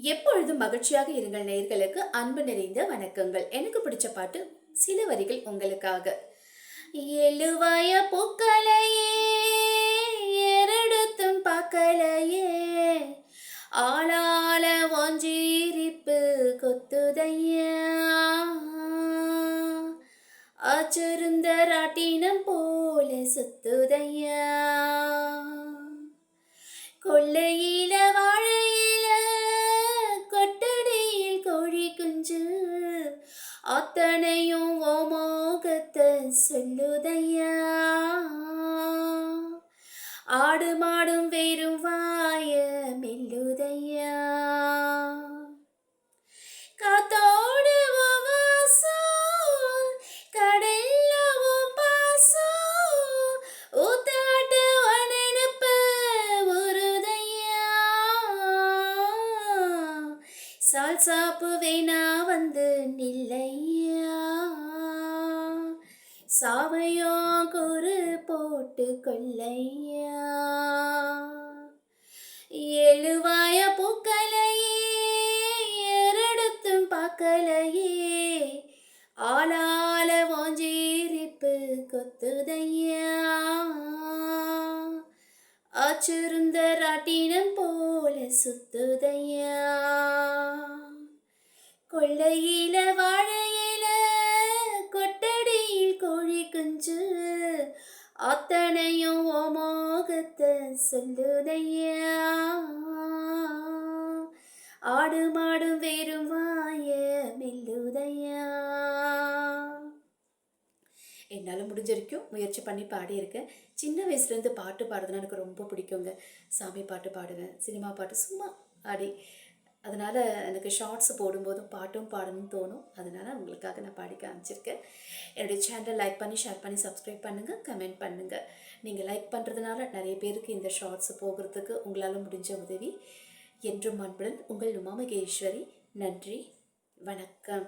எப்பொழுதும் மகிழ்ச்சியாக இருங்கள் நேயர்களுக்கு அன்பு நிறைந்த வணக்கங்கள். எனக்கு பிடிச்ச பாட்டு சில வரிகள் உங்களுக்காக. எழுவாய பூக்களையே ஏறெடுத்தும் பார்க்கலையே, ஆளால ஒஞ்சிரிப்பு கொத்துதையா, ஆச்சிருந்த ராட்டினம் போல சுத்துதையா, கொள்ளையில வாழையில கொட்டடியில் கோழி குஞ்சு, அத்தனையும் ஓ மோகத்தை சொல்லுதையா, ஆடு மாடும் வெறும் வாய மெல்லுதையா, காத்தோடு உன் வாசம், கடல்ல உன் பாசம், ஊத்தாட்டு உன் நினைப்பு உறுதையா, சால் சாப்பு வேணா வந்து நில்லையா, சாவையோ குறு போட்டு கொள்ளையா, எழுவாய பூக்களையே ஏறெடுத்தும் பார்க்கலையே, ஆளால ஓஞ்சிரிப்பு கொத்துதையா, ஆச்சிருந்த ராட்டினம் போல சுத்துதையா, கொள்ளையில வாழையில கொட்டடியில் கோழி குஞ்சு, அத்தனையும் ஓ மோகத்தை சொல்லுதையா, ஆடு மாடும் வெறும் வாய மெல்லுதையா. என்னால் முடிஞ்ச வரைக்கும் முயற்சி பண்ணி பாடியிருக்கேன். சின்ன வயசுலேருந்து பாட்டு பாடுறதுனா எனக்கு ரொம்ப பிடிக்குங்க. சாமி பாட்டு பாடுவேன், சினிமா பாட்டு சும்மா ஆடி. அதனால் எனக்கு ஷார்ட்ஸ் போடும்போதும் பாட்டும் பாடணும்னு தோணும். அதனால் உங்களுக்காக நான் பாடி காமிச்சிருக்கேன். என்னுடைய சேனலை லைக் பண்ணி, ஷேர் பண்ணி, சப்ஸ்கிரைப் பண்ணுங்கள், கமெண்ட் பண்ணுங்கள். நீங்கள் லைக் பண்ணுறதுனால நிறைய பேருக்கு இந்த ஷார்ட்ஸ் போகிறதுக்கு உங்களால் முடிஞ்ச உதவி. என்றும் அன்புடன் உங்கள் உமா மகேஸ்வரி. நன்றி, வணக்கம்.